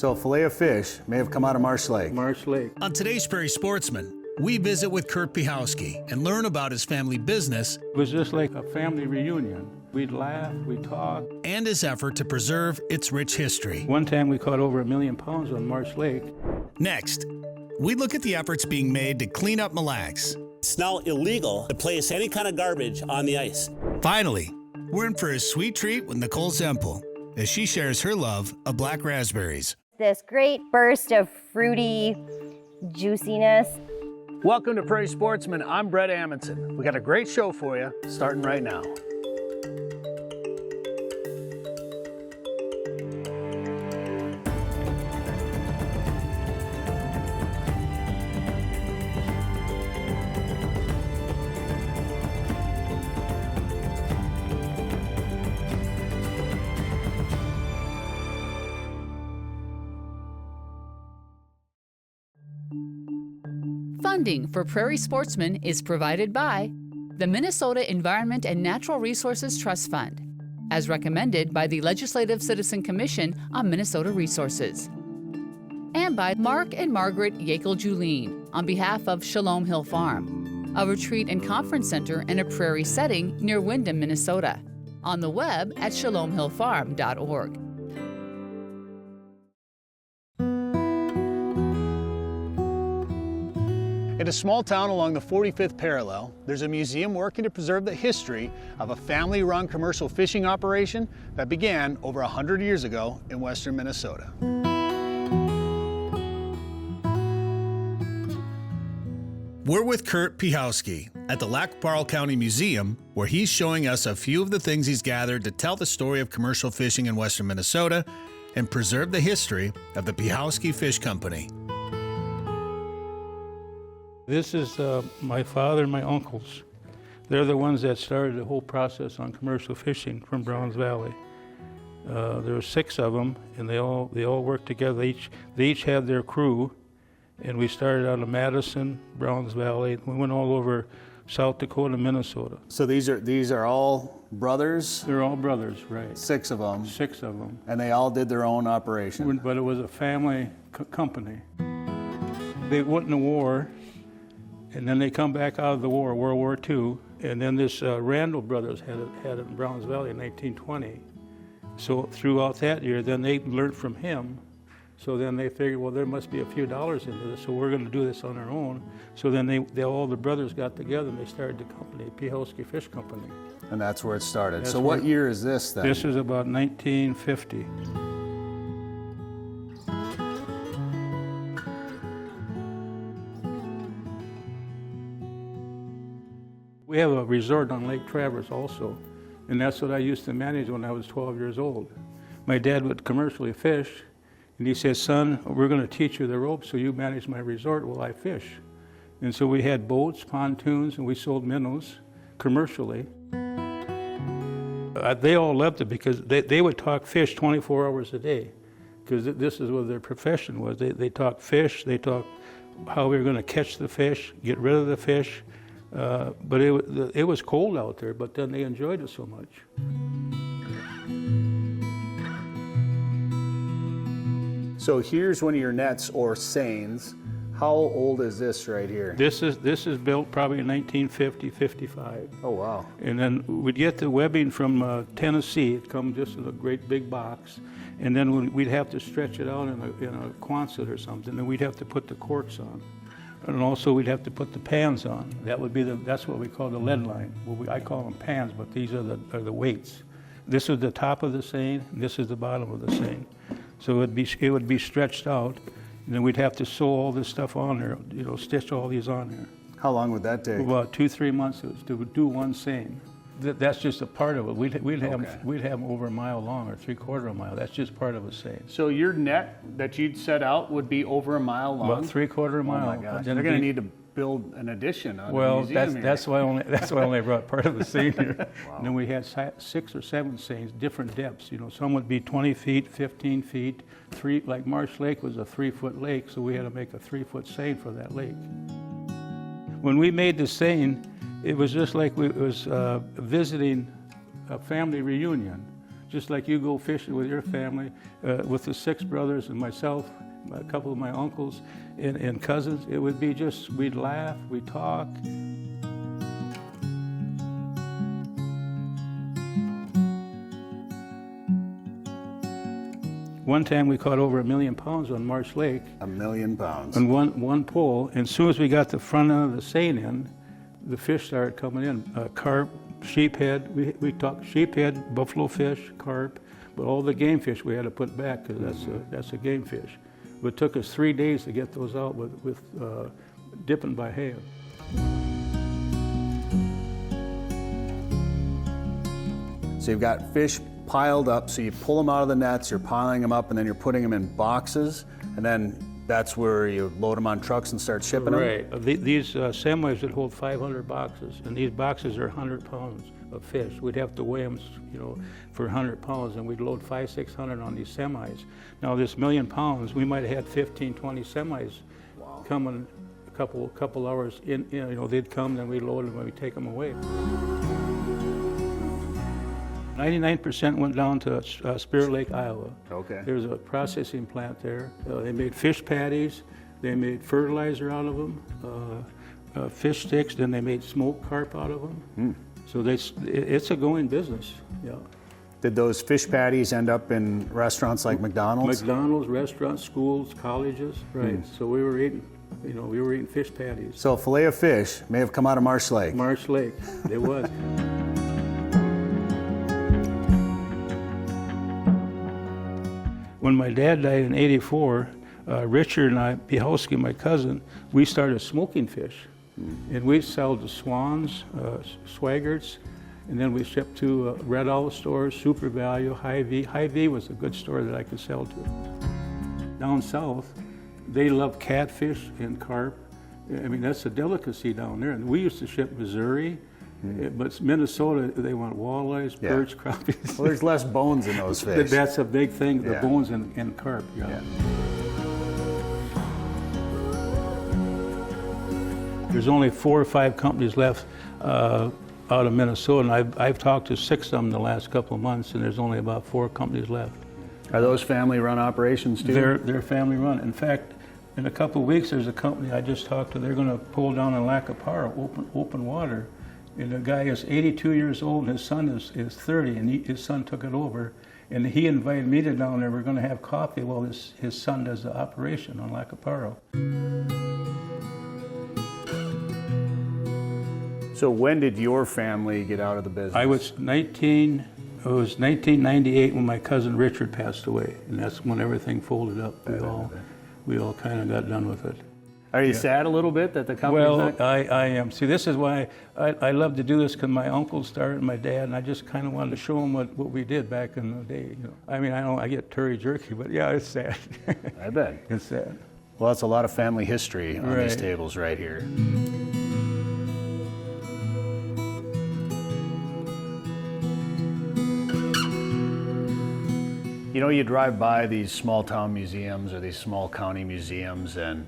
So a fillet of fish may have come out of Marsh Lake. Marsh Lake. On today's Prairie Sportsman, we visit with Curt Piechowski and learn about his family business. It was just like a family reunion. We'd laugh, we'd talk. And his effort to preserve its rich history. One time we caught over 1 million pounds on Marsh Lake. Next, we look at the efforts being made to clean up Mille Lacs. It's now illegal to place any kind of garbage on the ice. Finally, we're in for a sweet treat with Nicole Zempel as she shares her love of black raspberries. This great burst of fruity juiciness. Welcome to Prairie Sportsman. I'm Bret Amundson. We got a great show for you, starting right now. Funding for Prairie Sportsman is provided by the Minnesota Environment and Natural Resources Trust Fund, as recommended by the Legislative Citizen Commission on Minnesota Resources, and by Mark and Margaret Yakel-Julien on behalf of Shalom Hill Farm, a retreat and conference center in a prairie setting near Windham, Minnesota, on the web at shalomhillfarm.org. In a small town along the 45th parallel, there's a museum working to preserve the history of a family-run commercial fishing operation that began over 100 years ago in western Minnesota. We're with Curt Piechowski at the Lac Barle County Museum, where he's showing us a few of the things he's gathered to tell the story of commercial fishing in western Minnesota and preserve the history of the Piechowski Fish Company. This is my father and my uncles. They're the ones that started the whole process on commercial fishing from Browns Valley. There were 6 of them, and they all worked together. They each had their crew, and we started out of Madison, Browns Valley. We went all over South Dakota, Minnesota. So these are all brothers? They're all brothers, right. 6 of them. 6 of them. And they all did their own operation. But it was a family company. They went in the war, and then they come back out of the war, World War II, and then this Randall brothers had it in Browns Valley in 1920. So throughout that year, then they learned from him. So then they figured, well, there must be a few dollars into this, so we're going to do this on our own. So then all the brothers got together and they started the company, Piechowski Fish Company. And that's where it started. So what year is this then? This is about 1950. We have a resort on Lake Traverse also, and that's what I used to manage when I was 12 years old. My dad would commercially fish, and he said, son, we're going to teach you the ropes so you manage my resort while I fish. And so we had boats, pontoons, and we sold minnows commercially. They all loved it because they would talk fish 24 hours a day, because this is what their profession was. They talked fish, they talked how we were going to catch the fish, get rid of the fish. But it was cold out there, but then they enjoyed it so much. So here's one of your nets or seines. How old is this right here? This is built probably in 1950, 55. Oh, wow. And then we'd get the webbing from Tennessee. It'd come just in a great big box. And then we'd have to stretch it out in a Quonset or something, and we'd have to put the corks on. And also we'd have to put the pans on. That's what we call the lead line. Well, I call them pans, but these are the weights. This is the top of the seine, and this is the bottom of the seine. So it would be stretched out, and then we'd have to sew all this stuff on there, stitch all these on there. How long would that take? About 2-3 months to do one seine. That's just a part of it. We'd have over a mile long or 3/4 of a mile. That's just part of a seine. So your net that you'd set out would be over a mile long? About 3/4 of a mile. Oh my gosh, they're going to need to build an addition on well, the museum that's why I only brought part of the seine here. Wow. And then we had 6 or 7 seines, different depths. Some would be 20 feet, 15 feet, 3. Like Marsh Lake was a 3-foot lake, so we had to make a 3-foot seine for that lake. When we made the seine, it was just like it was visiting a family reunion. just like you go fishing with your family, with the 6 brothers and myself, a couple of my uncles and cousins. It would be just, we'd laugh, we'd talk. One time we caught over 1 million pounds on Marsh Lake. 1 million pounds. On one pole, and as soon as we got the front end of the seine in, the fish started coming in. Carp, sheephead, we talked sheephead, buffalo fish, carp, but all the game fish we had to put back because that's a game fish. But it took us 3 days to get those out with dipping by hand. So you've got fish piled up, so you pull them out of the nets, you're piling them up, and then you're putting them in boxes, and then that's where you load them on trucks and start shipping them? Right. These semis would hold 500 boxes, and these boxes are 100 pounds of fish. We'd have to weigh them, for 100 pounds, and we'd load 500-600 on these semis. Now this 1 million pounds, we might have had 15, 20 semis coming a couple hours in. They'd come, then we'd load them, and we'd take them away. 99% went down to Spirit Lake, Iowa. Okay. There's a processing plant there. They made fish patties. They made fertilizer out of them, fish sticks. Then they made smoked carp out of them. So it's a going business. Yeah. Did those fish patties end up in restaurants like McDonald's? McDonald's, restaurants, schools, colleges. Right. So we were eating fish patties. So a fillet of fish may have come out of Marsh Lake. Marsh Lake, it was. When my dad died in '84, Richard and I, Piechowski, my cousin, we started smoking fish. And we sell to Swans, Swaggarts, and then we shipped to Red Owl stores, Super Value, Hy-Vee. Hy-Vee was a good store that I could sell to. Down south, they love catfish and carp. I mean, that's a delicacy down there. And we used to ship Missouri, but Minnesota, they want walleyes, perch, crappies. Well, there's less bones in those fish. That's a big thing, the bones and carp. Yeah. There's only 4 or 5 companies left out of Minnesota, and I've talked to 6 of them in the last couple of months, and there's only about 4 companies left. Are those family-run operations too? They're family-run. In fact, in a couple of weeks, there's a company I just talked to. They're going to pull down in Lac open water, and the guy is 82 years old, and his son is 30, and his son took it over, and he invited me to down there. We're going to have coffee while his son does the operation on Lac. So when did your family get out of the business? It was 1998 when my cousin Richard passed away, and that's when everything folded up. We all kind of got done with it. Are you sad a little bit that the company? Well, I am. See, this is why I love to do this, because my uncle started, and my dad, and I just kind of wanted to show them what we did back in the day. I mean, I know I get turry jerky, but yeah, it's sad. I bet. It's sad. Well, that's a lot of family history on these tables right here. You drive by these small town museums or these small county museums, and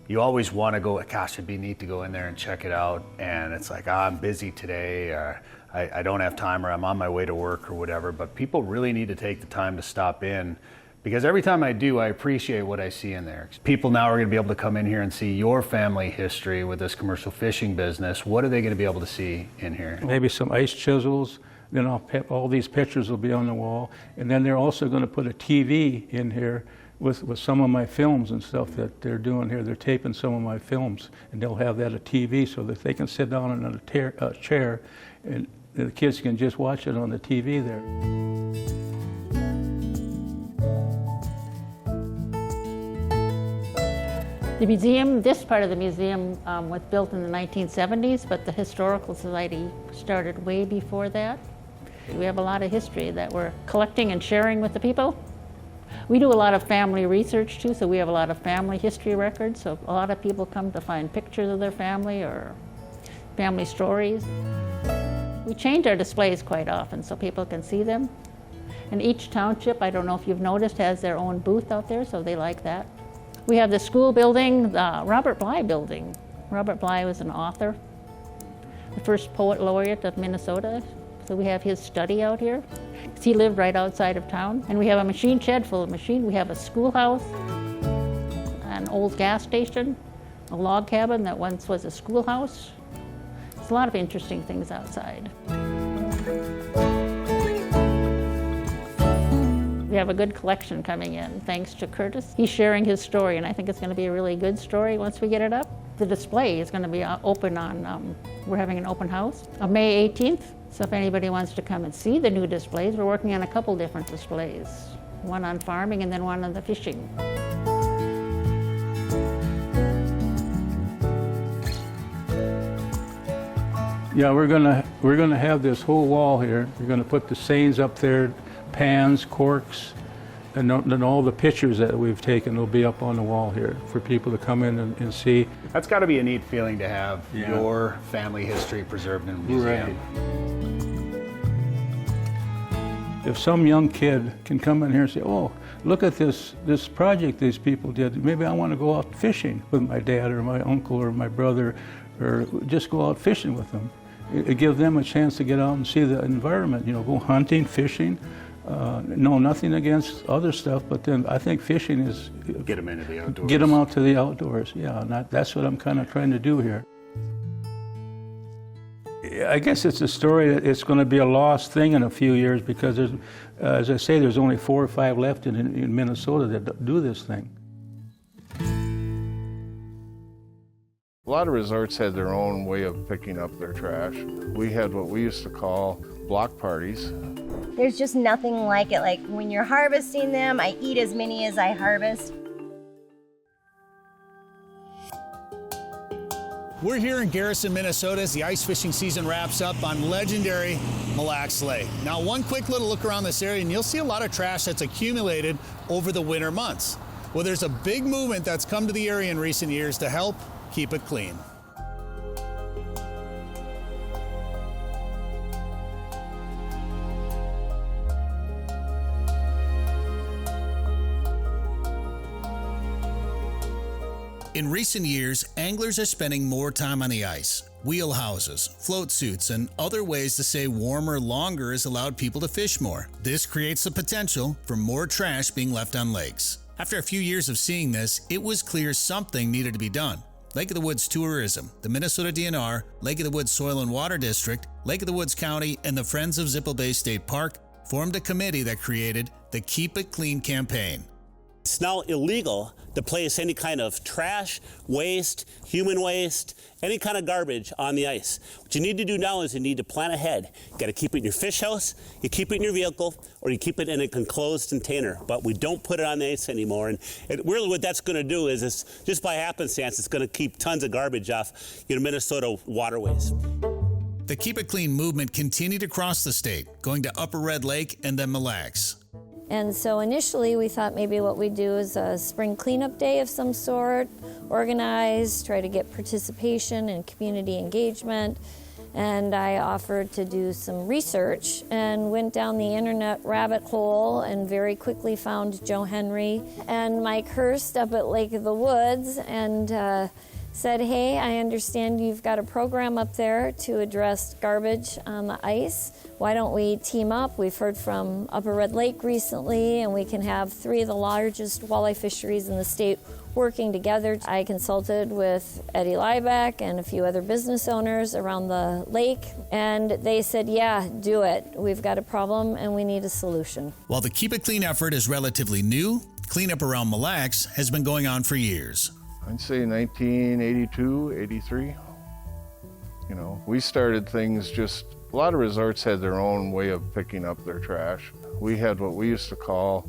you always want to go, gosh, it'd be neat to go in there and check it out. And it's like, I'm busy today, or I don't have time, or I'm on my way to work or whatever. But people really need to take the time to stop in, because every time I do, I appreciate what I see in there. People now are going to be able to come in here and see your family history with this commercial fishing business. What are they going to be able to see in here? Maybe some ice chisels. Then all these pictures will be on the wall. And then they're also going to put a TV in here with some of my films and stuff that they're doing here. They're taping some of my films, and they'll have that a TV so that they can sit down in a chair, and the kids can just watch it on the TV there. The museum, this part of the museum was built in the 1970s, but the Historical Society started way before that. We have a lot of history that we're collecting and sharing with the people. We do a lot of family research too, so we have a lot of family history records. So a lot of people come to find pictures of their family or family stories. We change our displays quite often so people can see them. And each township, I don't know if you've noticed, has their own booth out there, so they like that. We have the school building, the Robert Bly building. Robert Bly was an author, the first poet laureate of Minnesota. So we have his study out here. He lived right outside of town. And we have a machine shed full of machines. We have a schoolhouse, an old gas station, a log cabin that once was a schoolhouse. There's a lot of interesting things outside. We have a good collection coming in, thanks to Curtis. He's sharing his story, and I think it's going to be a really good story once we get it up. The display is going to be open on, we're having an open house on May 18th. So if anybody wants to come and see the new displays, we're working on a couple different displays. One on farming and then one on the fishing. Yeah, we're gonna have this whole wall here. We're gonna put the seines up there, pans, corks, and then all the pictures that we've taken will be up on the wall here for people to come in and see. That's got to be a neat feeling to have your family history preserved in a museum. Right. If some young kid can come in here and say, oh, look at this project these people did. Maybe I want to go out fishing with my dad or my uncle or my brother, or just go out fishing with them. It gives them a chance to get out and see the environment, go hunting, fishing. No, nothing against other stuff, but then I think fishing is... Get them into the outdoors. Get them out to the outdoors, yeah. And that's what I'm kind of trying to do here. I guess it's a story that it's going to be a lost thing in a few years because, there's, as I say, there's only 4 or 5 left in Minnesota that do this thing. A lot of resorts had their own way of picking up their trash. We had what we used to call block parties. There's just nothing like it. Like when you're harvesting them, I eat as many as I harvest. We're here in Garrison, Minnesota as the ice fishing season wraps up on legendary Mille Lacs Lake. Now, one quick little look around this area and you'll see a lot of trash that's accumulated over the winter months. Well, there's a big movement that's come to the area in recent years to help keep it clean. In recent years, anglers are spending more time on the ice. Wheelhouses, float suits, and other ways to stay warmer longer has allowed people to fish more. This creates the potential for more trash being left on lakes. After a few years of seeing this, it was clear something needed to be done. Lake of the Woods Tourism, the Minnesota DNR, Lake of the Woods Soil and Water District, Lake of the Woods County, and the Friends of Zippel Bay State Park formed a committee that created the Keep It Clean campaign. It's now illegal to place any kind of trash, waste, human waste, any kind of garbage on the ice. What you need to do now is you need to plan ahead. You got to keep it in your fish house, you keep it in your vehicle, or you keep it in a enclosed container. But we don't put it on the ice anymore. And really what that's going to do is, it's, just by happenstance, it's going to keep tons of garbage off Minnesota waterways. The Keep It Clean movement continued across the state, going to Upper Red Lake and then Mille Lacs. And so initially we thought maybe what we'd do is a spring cleanup day of some sort, organize, try to get participation and community engagement. And I offered to do some research and went down the internet rabbit hole and very quickly found Joe Henry and Mike Hurst up at Lake of the Woods and said, hey, I understand you've got a program up there to address garbage on the ice. Why don't we team up? We've heard from Upper Red Lake recently, and we can have 3 of the largest walleye fisheries in the state working together. I consulted with Eddie Liebeck and a few other business owners around the lake, and they said, yeah, do it. We've got a problem, and we need a solution. While the Keep It Clean effort is relatively new, cleanup around Mille Lacs has been going on for years. I'd say 1982, 83. We started things just, a lot of resorts had their own way of picking up their trash. We had what we used to call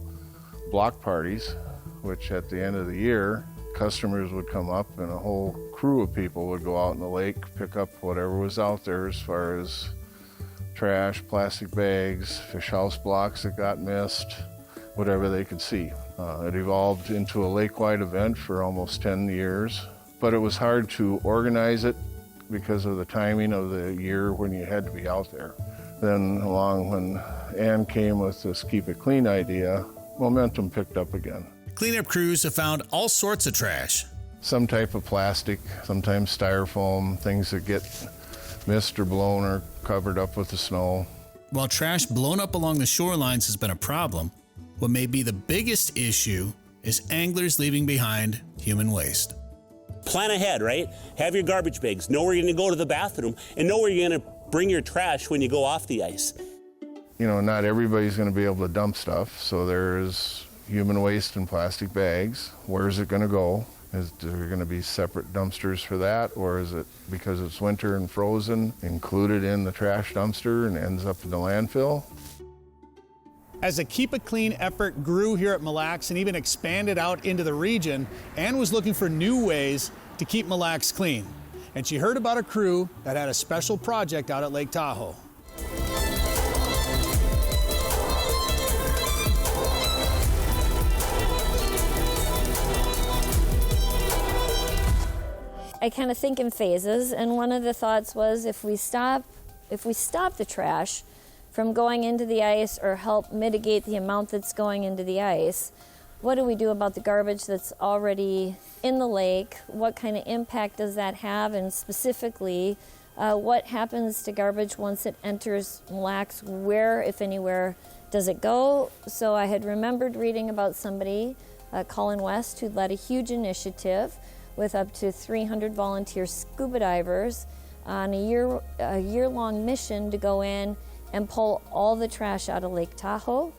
block parties, which at the end of the year, customers would come up and a whole crew of people would go out in the lake, pick up whatever was out there as far as trash, plastic bags, fish house blocks that got missed, whatever they could see. It evolved into a lake-wide event for almost 10 years, but it was hard to organize it because of the timing of the year when you had to be out there. Then along when Ann came with this Keep It Clean idea, momentum picked up again. Cleanup crews have found all sorts of trash. Some type of plastic, sometimes styrofoam, things that get missed or blown or covered up with the snow. While trash blown up along the shorelines has been a problem, what may be the biggest issue is anglers leaving behind human waste. Plan ahead, right? Have your garbage bags, know where you're gonna go to the bathroom, and know where you're gonna bring your trash when you go off the ice. You know, not everybody's gonna be able to dump stuff, so there's human waste in plastic bags. Where is it gonna go? Is there gonna be separate dumpsters for that, or is it, because it's winter and frozen, included in the trash dumpster and ends up in the landfill? As the Keep It Clean effort grew here at Mille Lacs and even expanded out into the region, Ann was looking for new ways to keep Mille Lacs clean. And she heard about a crew that had a special project out at Lake Tahoe. I kind of think in phases, and one of the thoughts was if we stop the trash from going into the ice or help mitigate the amount that's going into the ice, what do we do about the garbage that's already in the lake? What kind of impact does that have? And specifically, what happens to garbage once it enters Mille Lacs? Where, if anywhere, does it go? So I had remembered reading about somebody, Colin West, who led a huge initiative with up to 300 volunteer scuba divers on a year-long mission to go in and pull all the trash out of Lake Tahoe.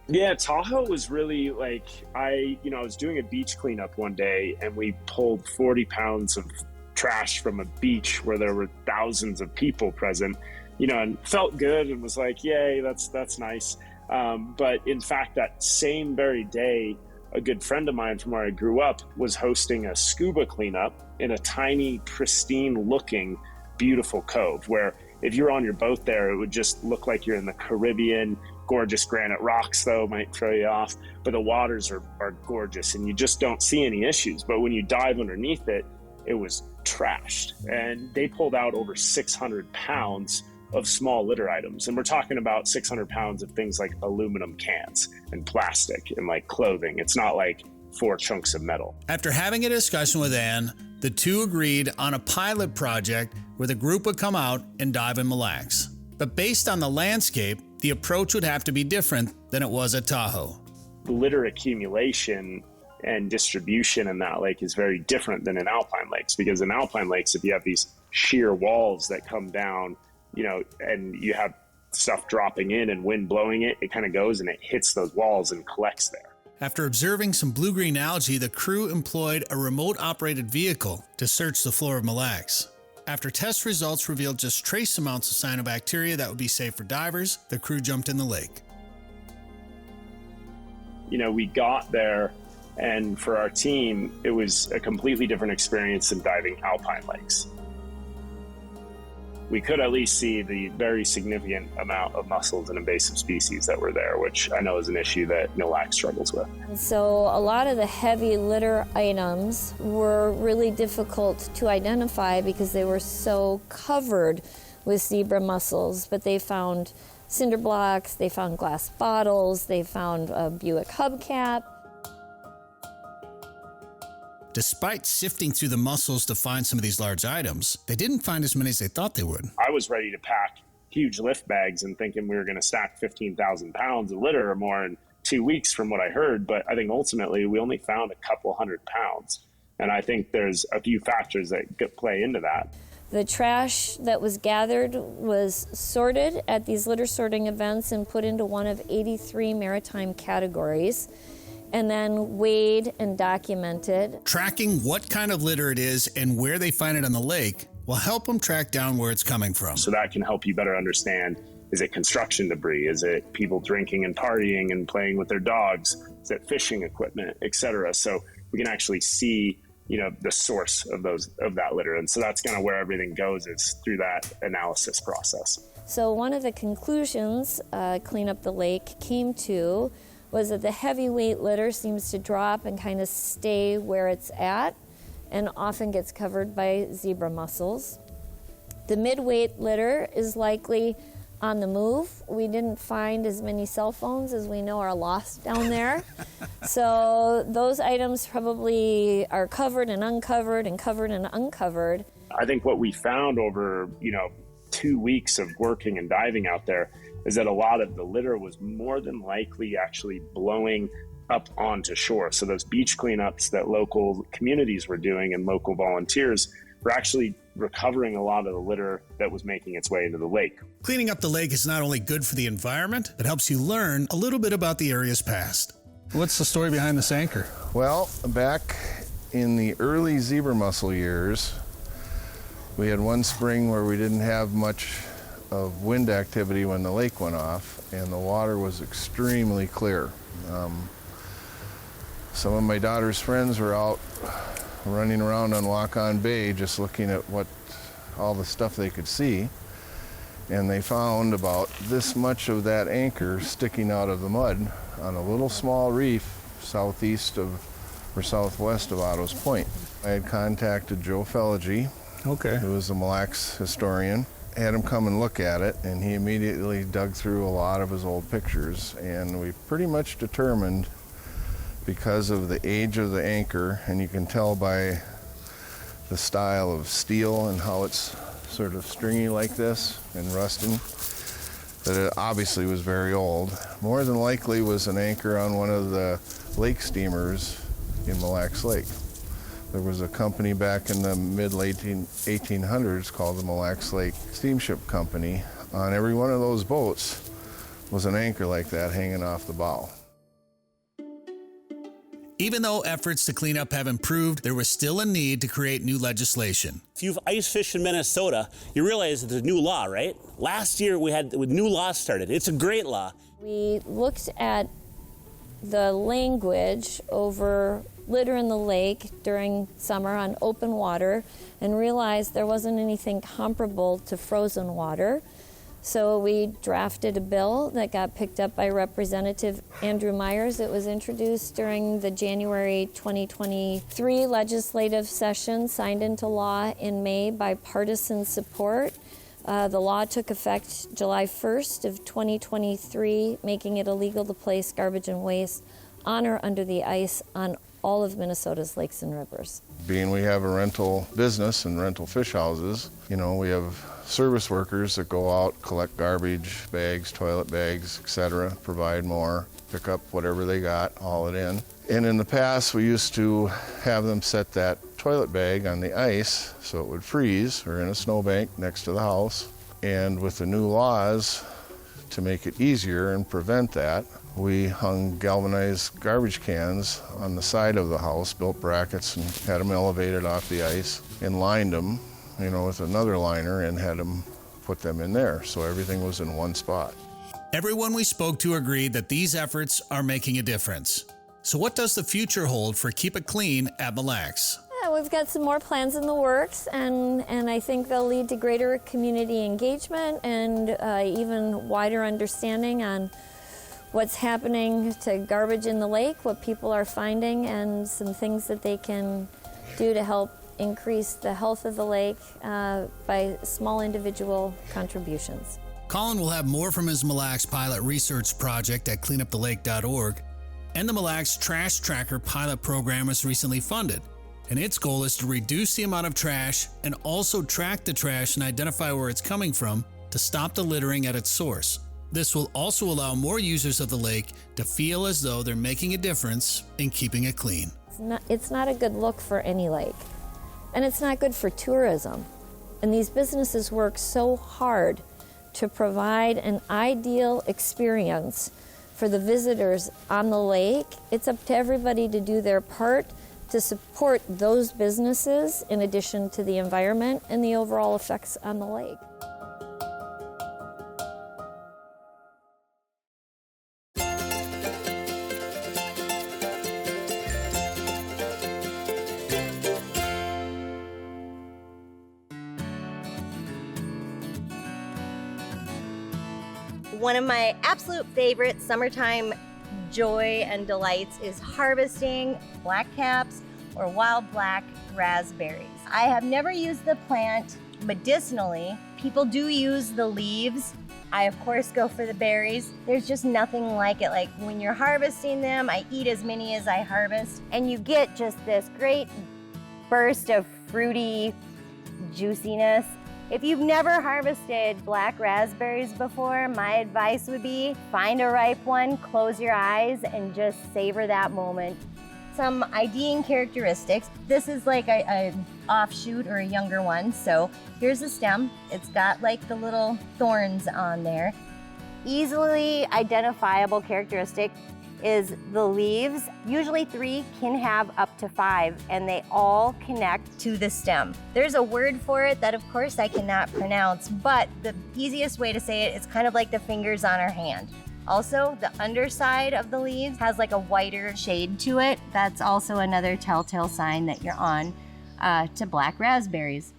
Yeah, Tahoe was really like, I was doing a beach cleanup one day and we pulled 40 pounds of trash from a beach where there were thousands of people present, and felt good and was like, yay, that's nice. But in fact, that same very day, a good friend of mine from where I grew up was hosting a scuba cleanup in a tiny, pristine looking, beautiful cove where if you're on your boat there, it would just look like you're in the Caribbean. Gorgeous granite rocks, though, might throw you off. But the waters are gorgeous, and you just don't see any issues. But when you dive underneath it, it was trashed. And they pulled out over 600 pounds of small litter items. And we're talking about 600 pounds of things like aluminum cans and plastic and like clothing. It's not like 4 chunks of metal. After having a discussion with Ann, the two agreed on a pilot project where the group would come out and dive in Mille Lacs. But based on the landscape, the approach would have to be different than it was at Tahoe. Litter accumulation and distribution in that lake is very different than in alpine lakes, because in alpine lakes, if you have these sheer walls that come down, and you have stuff dropping in and wind blowing it, it kind of goes and it hits those walls and collects there. After observing some blue-green algae, the crew employed a remote-operated vehicle to search the floor of Mille Lacs. After test results revealed just trace amounts of cyanobacteria that would be safe for divers, the crew jumped in the lake. We got there, and for our team, it was a completely different experience than diving alpine lakes. We could at least see the very significant amount of mussels and invasive species that were there, which I know is an issue that Mille Lacs struggles with. So a lot of the heavy litter items were really difficult to identify because they were so covered with zebra mussels, but they found cinder blocks, they found glass bottles, they found a Buick hubcap. Despite sifting through the mussels to find some of these large items, they didn't find as many as they thought they would. I was ready to pack huge lift bags and thinking we were going to stack 15,000 pounds of litter or more in 2 weeks from what I heard, but I think ultimately we only found a couple 100 pounds. And I think there's a few factors that play into that. The trash that was gathered was sorted at these litter sorting events and put into one of 83 maritime categories, and then weighed and documented. Tracking what kind of litter it is and where they find it on the lake will help them track down where it's coming from. So that can help you better understand, is it construction debris? Is it people drinking and partying and playing with their dogs? Is it fishing equipment, etc.? So we can actually see, the source of that litter. And so that's kind of where everything goes, is through that analysis process. So one of the conclusions Clean Up the Lake came to was that the heavyweight litter seems to drop and kind of stay where it's at and often gets covered by zebra mussels. The midweight litter is likely on the move. We didn't find as many cell phones as we know are lost down there. So those items probably are covered and uncovered and covered and uncovered. I think what we found over, 2 weeks of working and diving out there, is that a lot of the litter was more than likely actually blowing up onto shore. So those beach cleanups that local communities were doing and local volunteers were actually recovering a lot of the litter that was making its way into the lake. Cleaning up the lake is not only good for the environment, it helps you learn a little bit about the area's past. What's the story behind this anchor? Well, back in the early zebra mussel years, we had one spring where we didn't have much of wind activity when the lake went off, and the water was extremely clear. Some of my daughter's friends were out running around on Walk-On Bay just looking at all the stuff they could see, and they found about this much of that anchor sticking out of the mud on a little small reef southeast of or southwest of Otto's Point. I had contacted Joe Feligy, who was a Mille Lacs historian, had him come and look at it, and he immediately dug through a lot of his old pictures, and we pretty much determined, because of the age of the anchor, and you can tell by the style of steel and how it's sort of stringy like this and rusting, that it obviously was very old. More than likely was an anchor on one of the lake steamers in Mille Lacs Lake. There was a company back in the mid-late 1800s called the Mille Lacs Lake Steamship Company. On every one of those boats was an anchor like that hanging off the bow. Even though efforts to clean up have improved, there was still a need to create new legislation. If you've ice fished in Minnesota, you realize that there's a new law, right? Last year we had new laws started. It's a great law. We looked at the language over litter in the lake during summer on open water and realized there wasn't anything comparable to frozen water. So we drafted a bill that got picked up by Representative Andrew Myers. It was introduced during the January 2023 legislative session, signed into law in May by partisan support. The law took effect July 1st of 2023, making it illegal to place garbage and waste on or under the ice on all of Minnesota's lakes and rivers. Being we have a rental business and rental fish houses, we have service workers that go out, collect garbage, bags, toilet bags, etc., provide more, pick up whatever they got, haul it in. And in the past, we used to have them set that toilet bag on the ice so it would freeze or in a snowbank next to the house. And with the new laws, to make it easier and prevent that, we hung galvanized garbage cans on the side of the house, built brackets and had them elevated off the ice and lined them, with another liner and had them put them in there. So everything was in one spot. Everyone we spoke to agreed that these efforts are making a difference. So what does the future hold for Keep It Clean at Mille Lacs? Yeah, we've got some more plans in the works, and I think they'll lead to greater community engagement and even wider understanding on what's happening to garbage in the lake, what people are finding, and some things that they can do to help increase the health of the lake by small individual contributions. Colin will have more from his Mille Lacs pilot research project at cleanupthelake.org, and the Mille Lacs Trash Tracker pilot program was recently funded, and its goal is to reduce the amount of trash and also track the trash and identify where it's coming from to stop the littering at its source. This will also allow more users of the lake to feel as though they're making a difference in keeping it clean. It's not a good look for any lake, and it's not good for tourism. And these businesses work so hard to provide an ideal experience for the visitors on the lake. It's up to everybody to do their part to support those businesses in addition to the environment and the overall effects on the lake. One of my absolute favorite summertime joy and delights is harvesting blackcaps or wild black raspberries. I have never used the plant medicinally. People do use the leaves. I of course go for the berries. There's just nothing like it. Like when you're harvesting them, I eat as many as I harvest, and you get just this great burst of fruity juiciness. If you've never harvested black raspberries before, my advice would be find a ripe one, close your eyes, and just savor that moment. Some IDing characteristics. This is like a offshoot or a younger one. So here's the stem. It's got like the little thorns on there. Easily identifiable characteristic is the leaves. Usually 3 can have up to 5, and they all connect to the stem. There's a word for it that of course I cannot pronounce, but the easiest way to say it is kind of like the fingers on our hand. Also, the underside of the leaves has like a whiter shade to it. That's also another telltale sign that you're on to black raspberries.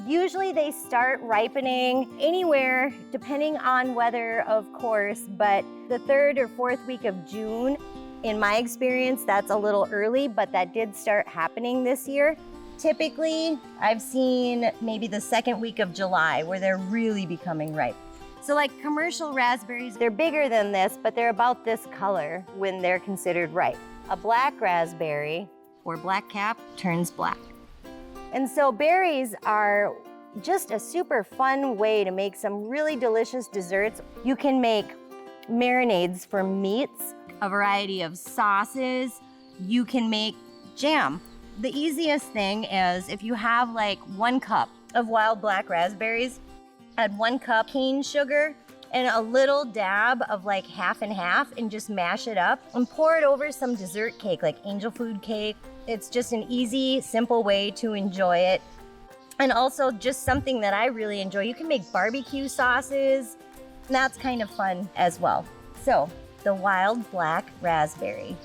Usually they start ripening anywhere, depending on weather, of course, but the 3rd or 4th week of June. In my experience, that's a little early, but that did start happening this year. Typically, I've seen maybe the 2nd week of July where they're really becoming ripe. So like commercial raspberries, they're bigger than this, but they're about this color when they're considered ripe. A black raspberry, or black cap, turns black. And so berries are just a super fun way to make some really delicious desserts. You can make marinades for meats, a variety of sauces. You can make jam. The easiest thing is if you have like 1 cup of wild black raspberries, add 1 cup cane sugar and a little dab of like half and half, and just mash it up and pour it over some dessert cake like angel food cake. It's just an easy, simple way to enjoy it. And also just something that I really enjoy. You can make barbecue sauces, and that's kind of fun as well. So, the wild black raspberry.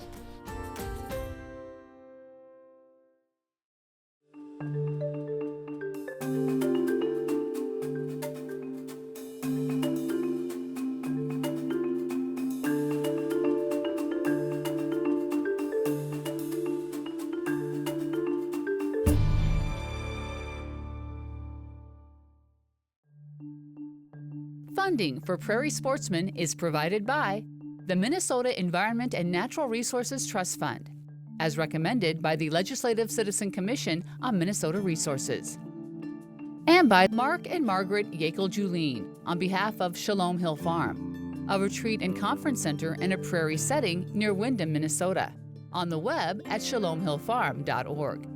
Funding for Prairie Sportsman is provided by the Minnesota Environment and Natural Resources Trust Fund, as recommended by the Legislative Citizen Commission on Minnesota Resources, and by Mark and Margaret Yakel-Julien on behalf of Shalom Hill Farm, a retreat and conference center in a prairie setting near Windham, Minnesota, on the web at shalomhillfarm.org.